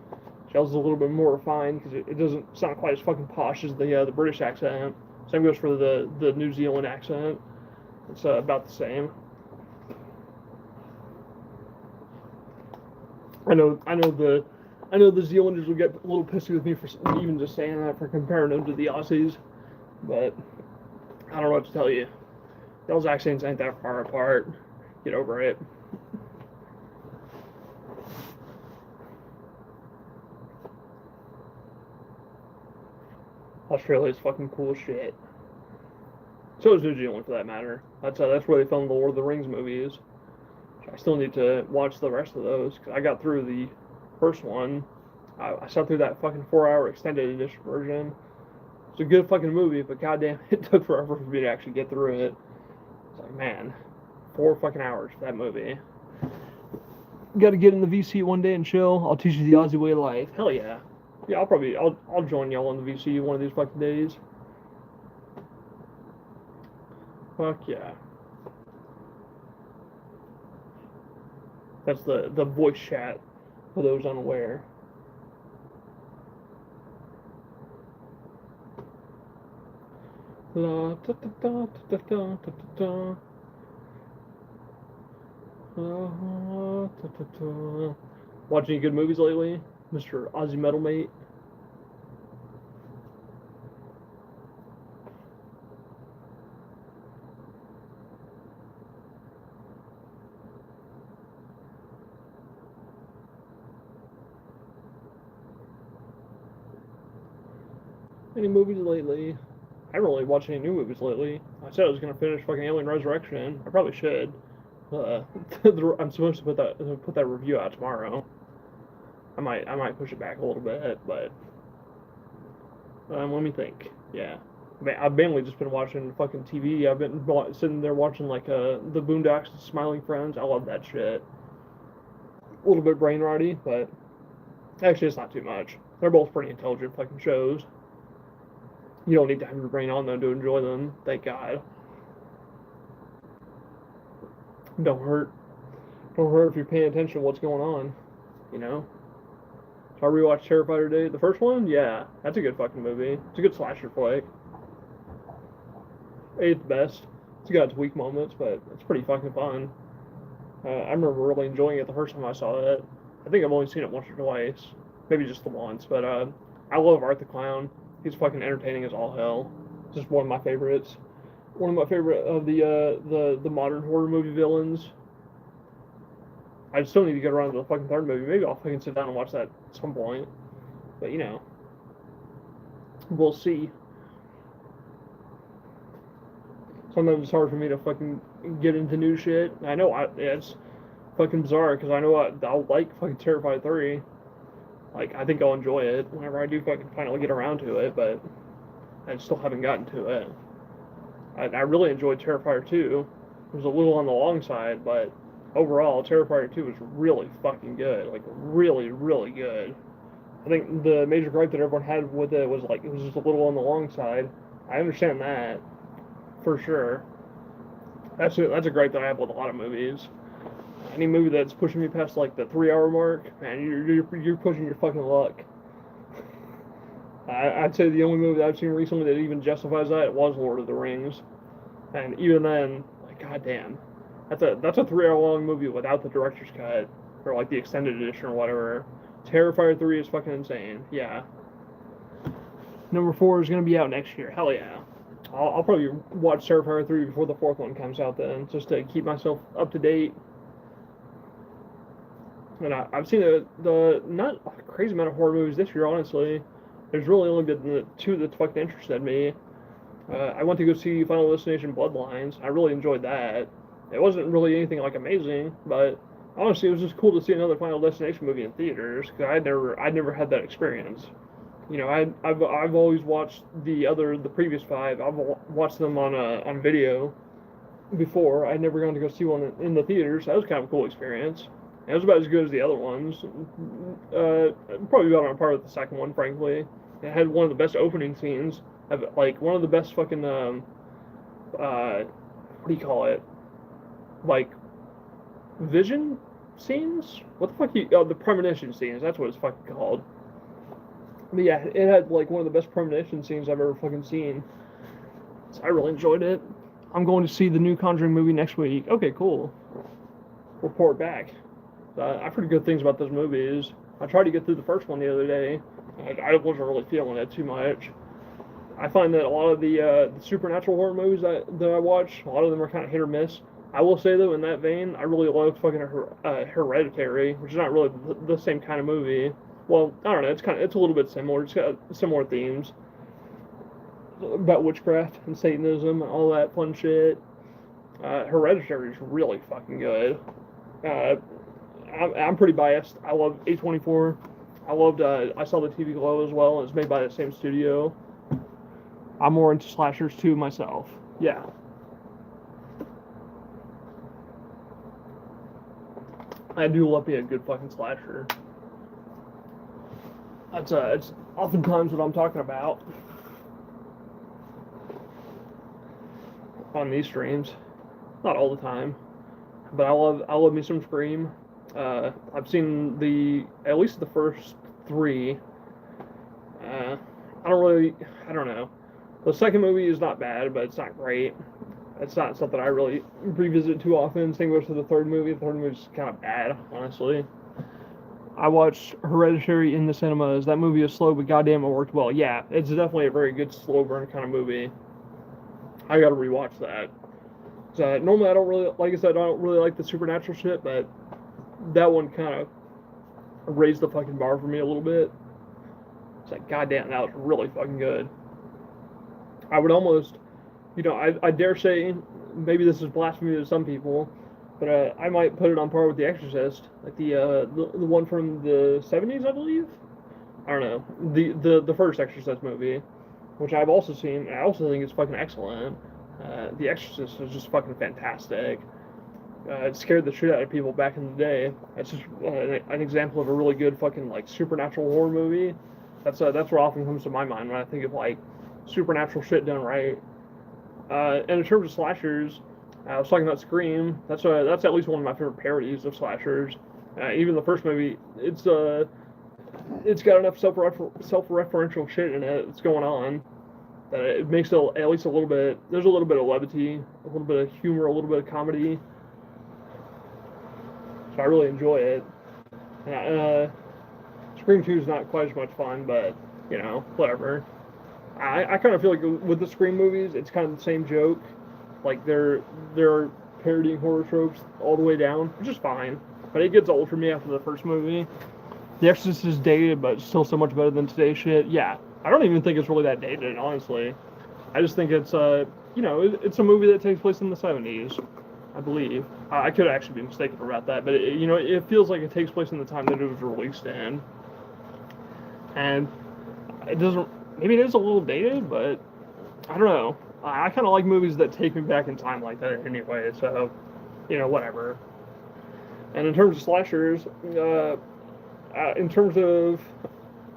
Y'all's a little bit more refined because it doesn't sound quite as fucking posh as the British accent. Same goes for the New Zealand accent. It's about the same. I know the Zealanders will get a little pissy with me for even just saying that, for comparing them to the Aussies, but I don't know what to tell you. Those accents ain't that far apart. Get over it. Australia's fucking cool shit. So is New Zealand, for that matter. That's where they filmed the Lord of the Rings movies. I still need to watch the rest of those, because I got through the first one. I sat through that fucking 4-hour extended edition version. It's a good fucking movie, but goddamn, it took forever for me to actually get through it. It's like, man, 4 fucking hours for that movie. Got to get in the VC one day and chill. I'll teach you the Aussie way of life. Hell yeah. Yeah, I'll join y'all on the VC one of these fucking days. Fuck yeah. That's the voice chat for those unaware. La, da, da, da, da, da, da, da, da, da, da, da. Watching any good movies lately, Mr. Ozzy Metal Mate? Any movies lately? I haven't really watched any new movies lately. I said I was gonna finish fucking Alien Resurrection. I probably should. Uh, I'm supposed to put that review out tomorrow. I might push it back a little bit, but let me think. Yeah, I've mainly just been watching fucking TV. I've been sitting there watching like the Boondocks, and Smiling Friends. I love that shit. A little bit brain rotty, but actually it's not too much. They're both pretty intelligent fucking shows. You don't need to have your brain on them to enjoy them. Thank God. Don't hurt. Don't hurt if you're paying attention to what's going on. You know. So I rewatched Terrifier today. The first one, yeah, that's a good fucking movie. It's a good slasher flick. Ain't the best. It's got its weak moments, but it's pretty fucking fun. I remember really enjoying it the first time I saw it. I think I've only seen it once or twice, maybe just the once. But I love Art the Clown. He's fucking entertaining as all hell. Just one of my favorites. One of my favorite of the modern horror movie villains. I still need to get around to the fucking third movie. Maybe I'll fucking sit down and watch that at some point. But you know, we'll see. Sometimes it's hard for me to fucking get into new shit. I know it's fucking bizarre because I know I'll like fucking Terrified 3. Like, I think I'll enjoy it whenever I do fucking finally get around to it, but I still haven't gotten to it. I really enjoyed Terrifier 2. It was a little on the long side, but overall, Terrifier 2 was really fucking good. Like, really, really good. I think the major gripe that everyone had with it was, like, it was just a little on the long side. I understand that, for sure. That's a gripe that I have with a lot of movies. Any movie that's pushing me past, like, the 3-hour mark, man, you're pushing your fucking luck. I'd say the only movie that I've seen recently that even justifies that was Lord of the Rings. And even then, like, goddamn, that's a 3-hour long movie without the director's cut or like the extended edition or whatever. Terrifier 3 is fucking insane. Yeah. Number 4 is gonna be out next year. Hell yeah. I'll probably watch Terrifier 3 before the fourth one comes out then, just to keep myself up to date. And I've seen the not a crazy amount of horror movies this year, honestly. There's really only been the two that fucking interested me. I went to go see Final Destination Bloodlines. I really enjoyed that. It wasn't really anything like amazing, but honestly, it was just cool to see another Final Destination movie in theaters because I'd never had that experience. You know, I've always watched the previous 5. I've watched them on video before. I'd never gone to go see one in the theaters. That was kind of a cool experience. It was about as good as the other ones. Probably about on par with the second one, frankly. It had one of the best opening scenes. Like, one of the best fucking, what do you call it? Like, vision scenes? What the fuck the premonition scenes, that's what it's fucking called. But yeah, it had, like, one of the best premonition scenes I've ever fucking seen. So I really enjoyed it. I'm going to see the new Conjuring movie next week. Okay, cool. Report back. I've heard good things about those movies. I tried to get through the first one the other day. I wasn't really feeling it too much. I find that a lot of the supernatural horror movies that I watch, a lot of them are kind of hit or miss. I will say, though, in that vein, I really loved fucking Hereditary, which is not really the same kind of movie. Well, I don't know, it's a little bit similar. It's got similar themes about witchcraft and Satanism and all that fun shit. Hereditary is really fucking good. I'm pretty biased. I love A24. I loved, I saw the TV Glow as well. It's made by the same studio. I'm more into slashers too myself. Yeah. I do love being a good fucking slasher. It's oftentimes what I'm talking about on these streams. Not all the time, but I love me some Scream. I've seen at least the first 3. I don't know. The second movie is not bad, but it's not great. It's not something I really revisit too often. Same goes to the third movie. The third movie's kind of bad, honestly. I watched Hereditary in the cinemas. That movie is slow, but goddamn, it worked well. Yeah, it's definitely a very good slow burn kind of movie. I gotta rewatch that. So, normally, I don't really, like I said, I don't really like the supernatural shit, but that one kind of raised the fucking bar for me a little bit. It's like, goddamn, that was really fucking good. I would almost, I dare say, maybe this is blasphemy to some people, but I might put it on par with The Exorcist, like the one from the 70s, I believe. I don't know, the first Exorcist movie, which I've also seen. And I also think it's fucking excellent. The Exorcist is just fucking fantastic. It scared the shit out of people back in the day. It's just an example of a really good fucking like supernatural horror movie. That's what often comes to my mind when I think of like supernatural shit done right. And in terms of slashers, I was talking about Scream. That's at least one of my favorite parodies of slashers. Even the first movie, it's got enough self-referential shit in it that's going on that it makes it at least a little bit. There's a little bit of levity, a little bit of humor, a little bit of comedy. So I really enjoy it. Scream 2 is not quite as much fun, but whatever. I kind of feel like with the Scream movies, it's kind of the same joke. Like they're parodying horror tropes all the way down, which is fine. But it gets old for me after the first movie. The Exorcist is dated, but still so much better than today's shit. Yeah, I don't even think it's really that dated, honestly. I just think it's it's a movie that takes place in the 70s, I believe. I could actually be mistaken about that, but it feels like it takes place in the time that it was released in. And it doesn't. Maybe it is a little dated, but I don't know. I kind of like movies that take me back in time like that anyway. So, whatever. And in terms of slashers, in terms of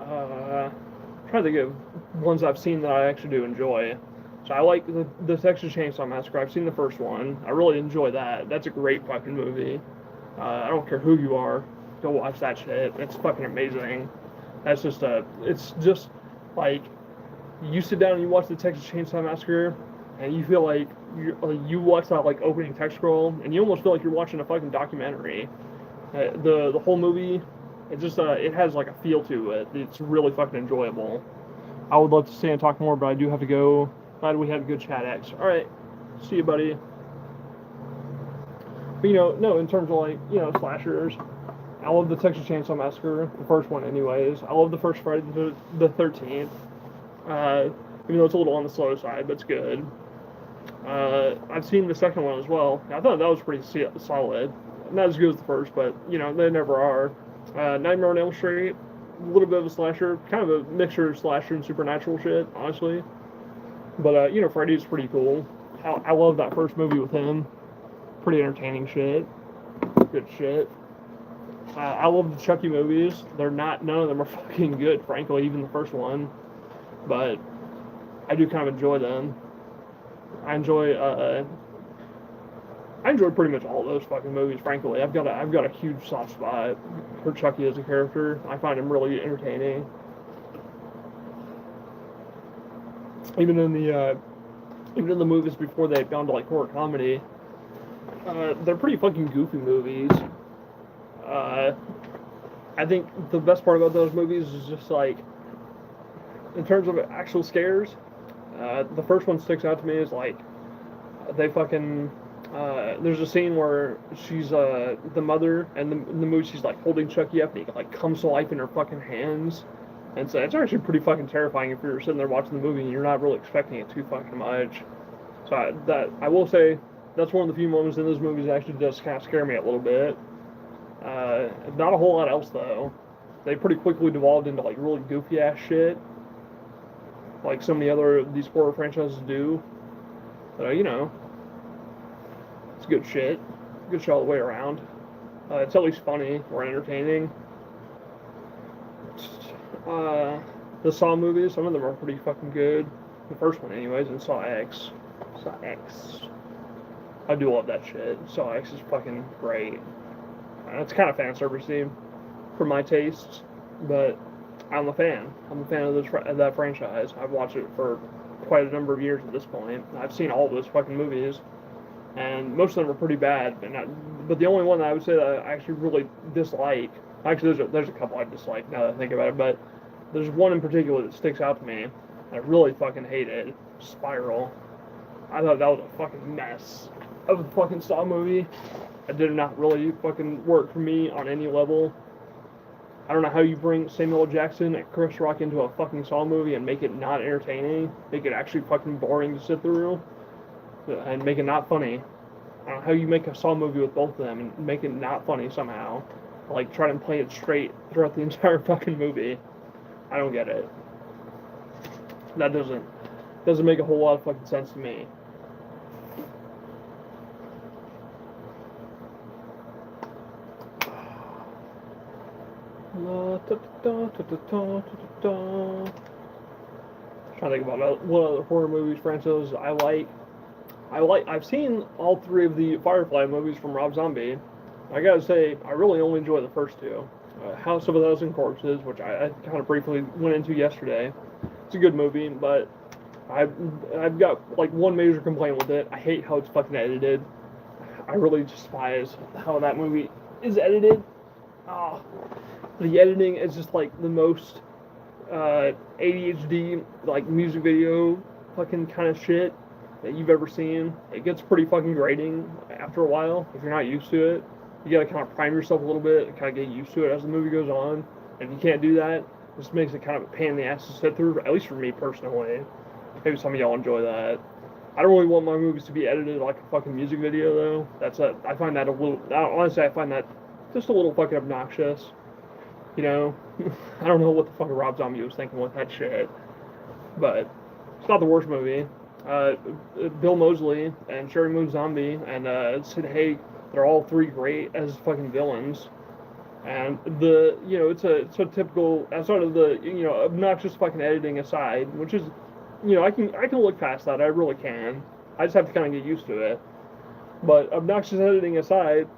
I'm trying to think of ones I've seen that I actually do enjoy. So I like the Texas Chainsaw Massacre. I've seen the first one. I really enjoy that. That's a great fucking movie. I don't care who you are, go watch that shit. It's fucking amazing. It's just like you sit down and you watch the Texas Chainsaw Massacre, and you feel like you watch that like opening text scroll, and you almost feel like you're watching a fucking documentary. The whole movie, it has like a feel to it. It's really fucking enjoyable. I would love to stay and talk more, but I do have to go. Glad we had a good chat, X. All right, see you, buddy. But no, in terms of like slashers, I love the Texas Chainsaw Massacre, the first one, anyways. I love the first Friday the 13th. Even though it's a little on the slow side, but it's good. I've seen the second one as well. I thought that was pretty solid. Not as good as the first, but they never are. Nightmare on Elm Street, a little bit of a slasher, kind of a mixture of slasher and supernatural shit, honestly. But Freddy's pretty cool. I love that first movie with him. Pretty entertaining shit. Good shit. I love the Chucky movies. None of them are fucking good, frankly, even the first one. But I do kind of enjoy them. I enjoy pretty much all those fucking movies, frankly. I've got a huge soft spot for Chucky as a character. I find him really entertaining. Even in the movies before they've gone to like horror comedy, they're pretty fucking goofy movies. I think the best part about those movies is just like, in terms of actual scares, the first one sticks out to me as like, they fucking, there's a scene where she's the mother, and in the movie she's like holding Chucky up, and he like comes to life in her fucking hands. And so it's actually pretty fucking terrifying if you're sitting there watching the movie and you're not really expecting it too fucking much. So I will say that's one of the few moments in those movies that actually does kind of scare me a little bit. Not a whole lot else though. They pretty quickly devolved into like really goofy ass shit, like so many other these horror franchises do. But it's good shit. Good shit all the way around. It's at least funny or entertaining. The Saw movies, some of them are pretty fucking good. The first one, anyways, and Saw X. Saw X. I do love that shit. Saw X is fucking great. It's kind of fan servicey for my tastes, but I'm a fan. I'm a fan of that franchise. I've watched it for quite a number of years at this point. I've seen all those fucking movies, and most of them are pretty bad. But the only one that I would say that I actually really dislike, actually there's a couple I dislike now that I think about it, but there's one in particular that sticks out to me. I really fucking hated Spiral. I thought that was a fucking mess of a fucking Saw movie. It did not really fucking work for me on any level. I don't know how you bring Samuel L. Jackson and Chris Rock into a fucking Saw movie and make it not entertaining, make it actually fucking boring to sit through, and make it not funny. I don't know how you make a Saw movie with both of them and make it not funny somehow. Like, try to play it straight throughout the entire fucking movie. I don't get it. That doesn't make a whole lot of fucking sense to me. Trying to think about what other horror movies franchises I like. I've seen all three of the Firefly movies from Rob Zombie. I gotta say, I really only enjoy the first two. House of a Thousand Corpses, which I kind of briefly went into yesterday. It's a good movie, but I've got like one major complaint with it. I hate how it's fucking edited. I really despise how that movie is edited. The editing is just like the most ADHD like music video fucking kind of shit that you've ever seen. It gets pretty fucking grating after a while if you're not used to it. You gotta kind of prime yourself a little bit and kind of get used to it as the movie goes on. And if you can't do that, it just makes it kind of a pain in the ass to sit through, at least for me personally. Maybe some of y'all enjoy that. I don't really want my movies to be edited like a fucking music video, though. I find that a little, honestly, I find that just a little fucking obnoxious. You know? I don't know what the fuck Rob Zombie was thinking with that shit. But it's not the worst movie. Bill Moseley and Sherry Moon Zombie and Sid Haig, they're all three great as fucking villains. And it's a typical, outside of the, obnoxious fucking editing aside, which is, I can look past that, I really can. I just have to kind of get used to it. But obnoxious editing aside,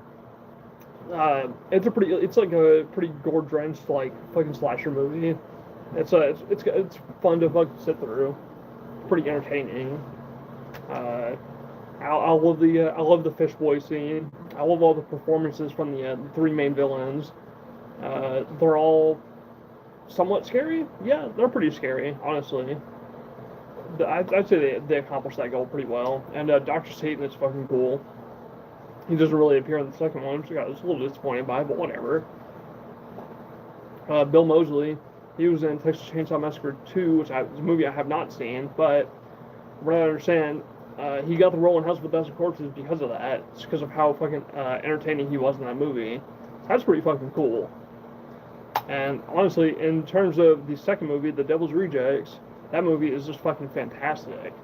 it's like a pretty gore-drenched, like, fucking slasher movie. It's fun to fucking sit through. It's pretty entertaining. I love the fish boy scene. I love all the performances from the three main villains. They're all somewhat scary. Yeah, they're pretty scary, honestly. I'd say they accomplished that goal pretty well. And Dr. Satan is fucking cool. He doesn't really appear in the second one, which I was a little disappointed by, but whatever. Bill Moseley, he was in Texas Chainsaw Massacre 2, which is a movie I have not seen, but from what I understand, he got the role in House of a Thousand Corpses because of that. It's because of how fucking entertaining he was in that movie. That's pretty fucking cool. And honestly, in terms of the second movie, The Devil's Rejects, that movie is just fucking fantastic.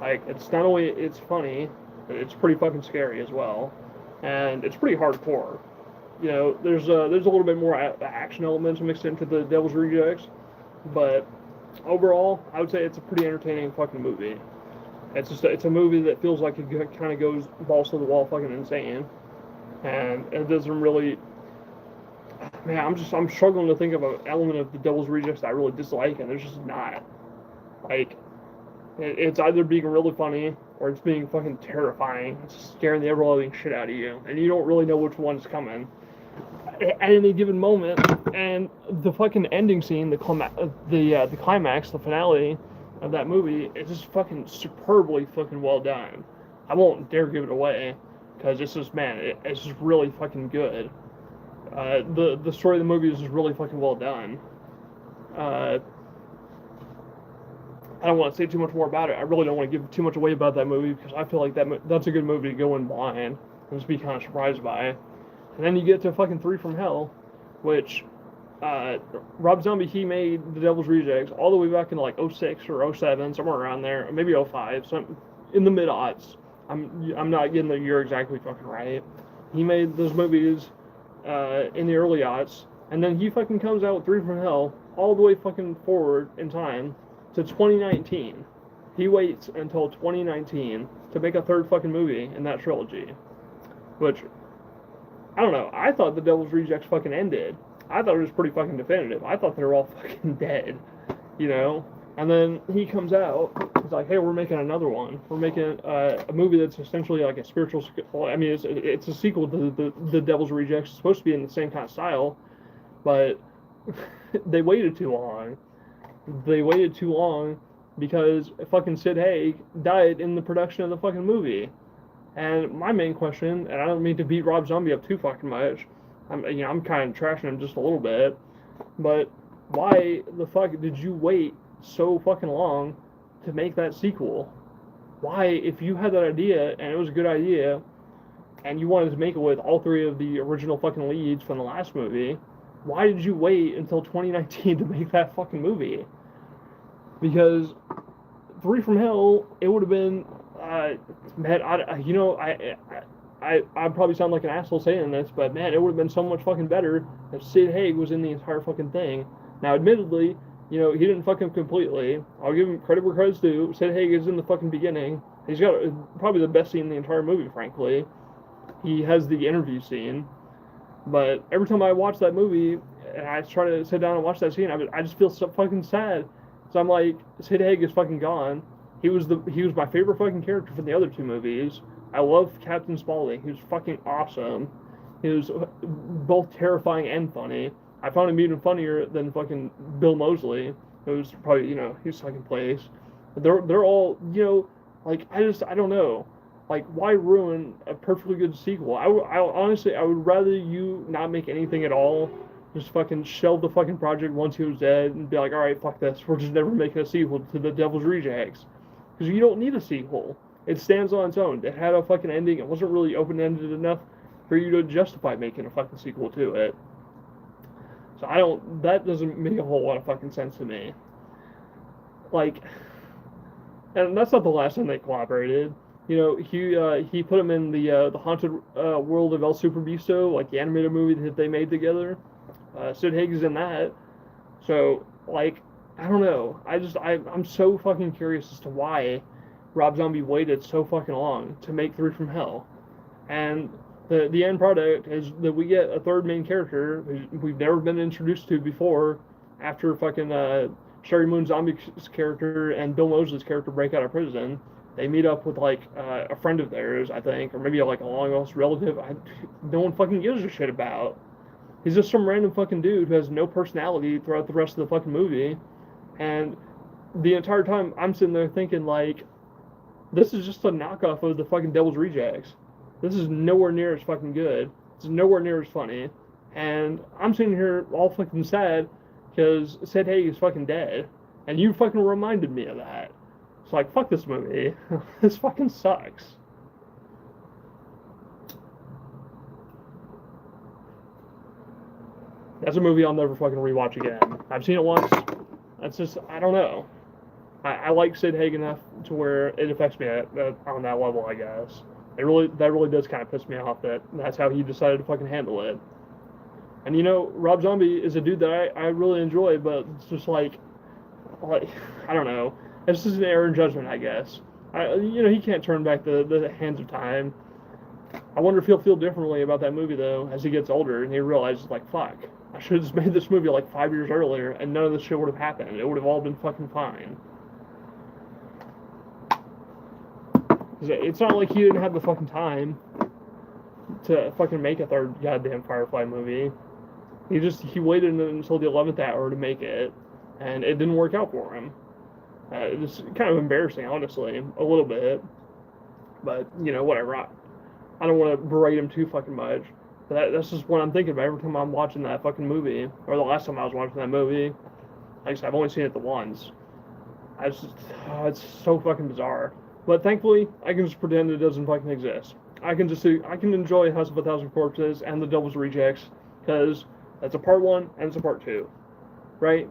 Like, it's not only it's funny, it's pretty fucking scary as well, and it's pretty hardcore. There's a little bit more action elements mixed into The Devil's Rejects, but overall, I would say it's a pretty entertaining fucking movie. It's a movie that feels like it kind of goes balls to the wall fucking insane, and it doesn't really. Man, I'm struggling to think of an element of The Devil's Rejects that I really dislike, and there's just not. Like, it's either being really funny or it's being fucking terrifying. It's scaring the ever-loving shit out of you, and you don't really know which one's coming at any given moment. And the fucking ending scene, the climax, the finale of that movie, is just fucking superbly fucking well done. I won't dare give it away because it's just it's just really fucking good. The story of the movie is just really fucking well done. I don't want to say too much more about it. I really don't want to give too much away about that movie because I feel like that's a good movie to go in blind and just be kind of surprised by. And then you get to fucking 3 from Hell, which Rob Zombie, he made The Devil's Rejects all the way back in like 06 or 07, somewhere around there, or maybe 05, so in the mid-aughts. I'm not getting the year exactly fucking right. He made those movies in the early aughts, and then he fucking comes out with 3 from Hell all the way fucking forward in time to 2019. He waits until 2019 to make a third fucking movie in that trilogy. Which, I don't know, I thought The Devil's Rejects fucking ended. I thought it was pretty fucking definitive. I thought they were all fucking dead. And then he comes out, he's like, hey, we're making another one. We're making a movie that's essentially like a spiritual, well, I mean, it's a sequel to the Devil's Rejects. It's supposed to be in the same kind of style, but they waited too long. They waited too long because fucking Sid Haig died in the production of the fucking movie. And my main question, and I don't mean to beat Rob Zombie up too fucking much, I'm kind of trashing him just a little bit, but why the fuck did you wait so fucking long to make that sequel? Why, if you had that idea and it was a good idea, and you wanted to make it with all three of the original fucking leads from the last movie, why did you wait until 2019 to make that fucking movie? Because Three from Hell, it would have been, man, I probably sound like an asshole saying this, but man, it would have been so much fucking better if Sid Haig was in the entire fucking thing. Now, admittedly, he didn't fuck him completely. I'll give him credit where credit's due. Sid Haig is in the fucking beginning. He's got probably the best scene in the entire movie, frankly. He has the interview scene. But every time I watch that movie, and I try to sit down and watch that scene, I just feel so fucking sad. So I'm like, Sid Haig is fucking gone. He was my favorite fucking character from the other two movies. I love Captain Spaulding. He was fucking awesome. He was both terrifying and funny. I found him even funnier than fucking Bill Moseley, who's probably, his second place. But they're all, like, I don't know. Like, why ruin a perfectly good sequel? I honestly, I would rather you not make anything at all. Just fucking shelve the fucking project once he was dead and be like, alright, fuck this. We're just never making a sequel to The Devil's Rejects. Because you don't need a sequel. It stands on its own. It had a fucking ending. It wasn't really open-ended enough for you to justify making a fucking sequel to it. So that doesn't make a whole lot of fucking sense to me. Like, and that's not the last time they collaborated. He put him in the Haunted World of El Super Beasto, like the animated movie that they made together. Sid Haig is in that. So, like, I don't know. I'm so fucking curious as to why Rob Zombie waited so fucking long to make Three from Hell. And the end product is that we get a third main character who we've never been introduced to before after fucking Sherry Moon Zombie's character and Bill Moseley's character break out of prison. They meet up with, like, a friend of theirs, I think, or maybe, like, a long-lost relative no one fucking gives a shit about. He's just some random fucking dude who has no personality throughout the rest of the fucking movie. And the entire time, I'm sitting there thinking, like, this is just a knockoff of the fucking Devil's Rejects. This is nowhere near as fucking good. It's nowhere near as funny. And I'm sitting here all fucking sad because Sid Haig is fucking dead. And you fucking reminded me of that. It's like, fuck this movie. This fucking sucks. That's a movie I'll never fucking rewatch again. I've seen it once. That's just, I don't know. I like Sid Haig enough to where it affects me on that level, I guess. That really does kind of piss me off that that's how he decided to fucking handle it. And Rob Zombie is a dude that I really enjoy, but it's just like I don't know. It's just an error in judgment, I guess. He can't turn back the hands of time. I wonder if he'll feel differently about that movie, though, as he gets older and he realizes, like, fuck, I should have just made this movie like 5 years earlier and none of this shit would have happened. It would have all been fucking fine. It's not like he didn't have the fucking time to fucking make a third goddamn Firefly movie. He waited until the 11th hour to make it, and it didn't work out for him. It's kind of embarrassing, honestly, a little bit. But, whatever. I don't want to berate him too fucking much. But that's just what I'm thinking about every time I'm watching that fucking movie. Or the last time I was watching that movie. Like I said, I've only seen it the once. It's so fucking bizarre. But thankfully, I can just pretend it doesn't fucking exist. I can enjoy House of a Thousand Corpses and The Devil's Rejects, because that's a part 1 and it's a part 2. Right?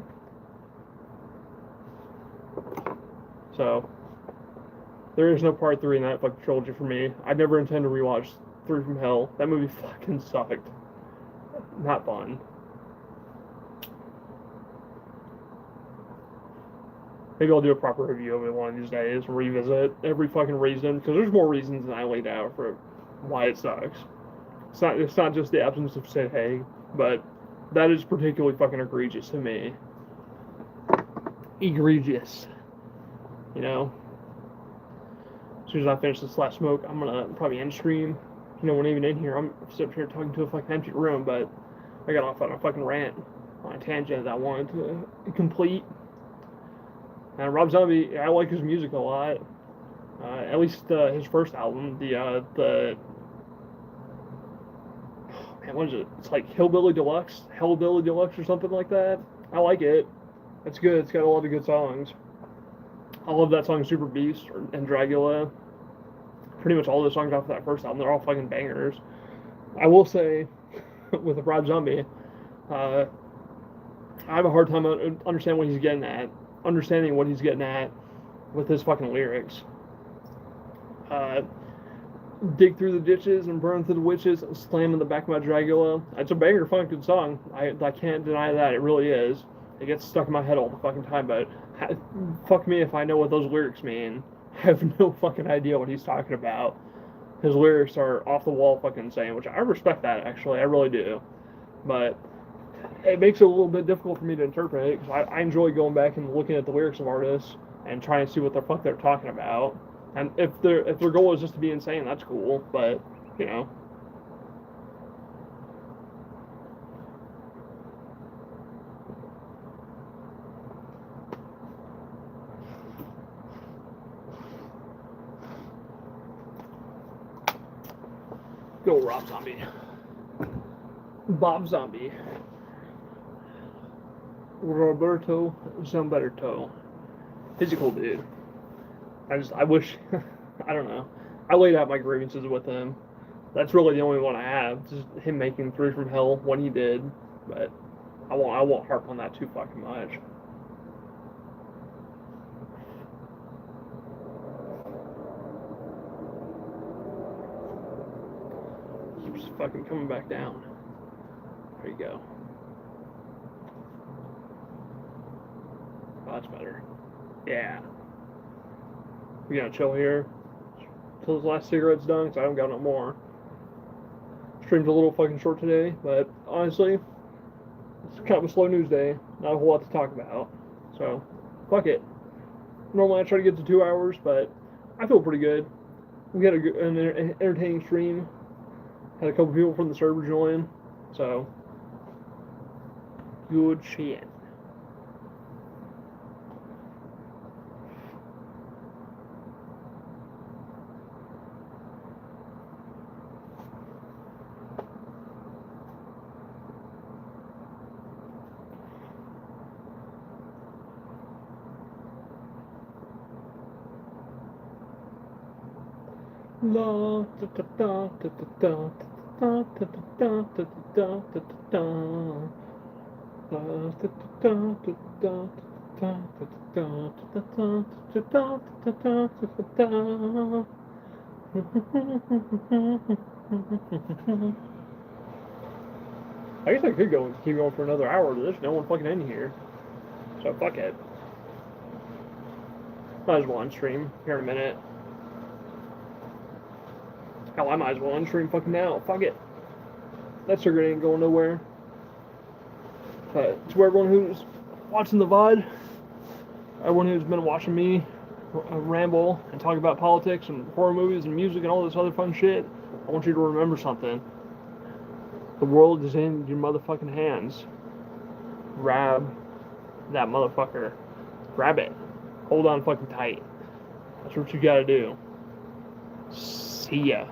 So, there is no part 3 in that fucking trilogy for me. I never intend to rewatch Three from Hell. That movie fucking sucked. Not fun. Maybe I'll do a proper review of it one of these days and revisit every fucking reason, because there's more reasons than I laid out for why it sucks. It's not just the absence of Sid Haig, but that is particularly fucking egregious to me. egregious. You know, as soon as I finish this last smoke, I'm gonna probably end stream. You know, when even in here, I'm sitting here talking to a fucking empty room, but I got off on a fucking rant, on a tangent that I wanted to complete. And Rob Zombie, I like his music a lot. At least his first album, man, what is it? It's like Hellbilly Deluxe or something like that. I like it. It's good. It's got a lot of good songs. I love that song Super Beast and Dragula. Pretty much all the songs off that first album, they're all fucking bangers. I will say, with Rob Zombie, I have a hard time understanding what he's getting at with his fucking lyrics. Dig through the ditches and burn through the witches, slam in the back of my Dragula. It's a banger fucking song. I can't deny that. It really is. It gets stuck in my head all the fucking time, but fuck me if I know what those lyrics mean. I have no fucking idea what he's talking about. His lyrics are off the wall fucking insane, which I respect that, actually. I really do. But it makes it a little bit difficult for me to interpret it, because I enjoy going back and looking at the lyrics of artists and trying to see what the fuck they're talking about. And if their goal is just to be insane, that's cool. But, you know. Go Rob Zombie. Bob Zombie. Roberto Zamberto. He's a cool dude. I wish, I don't know. I laid out my grievances with him. That's really the only one I have. Just him making Three from Hell when he did. But I won't harp on that too fucking much. Keeps fucking coming back down. There you go. Oh, that's better. Yeah. We gonna chill here till this last cigarette's done, because I don't got no more. Stream's a little fucking short today, but honestly, it's kind of a slow news day. Not a whole lot to talk about. So, fuck it. Normally I try to get to 2 hours, but I feel pretty good. We had an entertaining stream. Had a couple people from the server join, so good shit. La da da da da da da da da da da da da. I guess I could keep going for another hour, but there's no one fucking in here. So fuck it. Might as well on stream here in a minute. Hell, I might as well unstream fucking now. Fuck it. That cigarette ain't going nowhere. But to everyone who's watching the VOD, everyone who's been watching me ramble and talk about politics and horror movies and music and all this other fun shit, I want you to remember something. The world is in your motherfucking hands. Grab that motherfucker. Grab it. Hold on fucking tight. That's what you gotta do. See ya.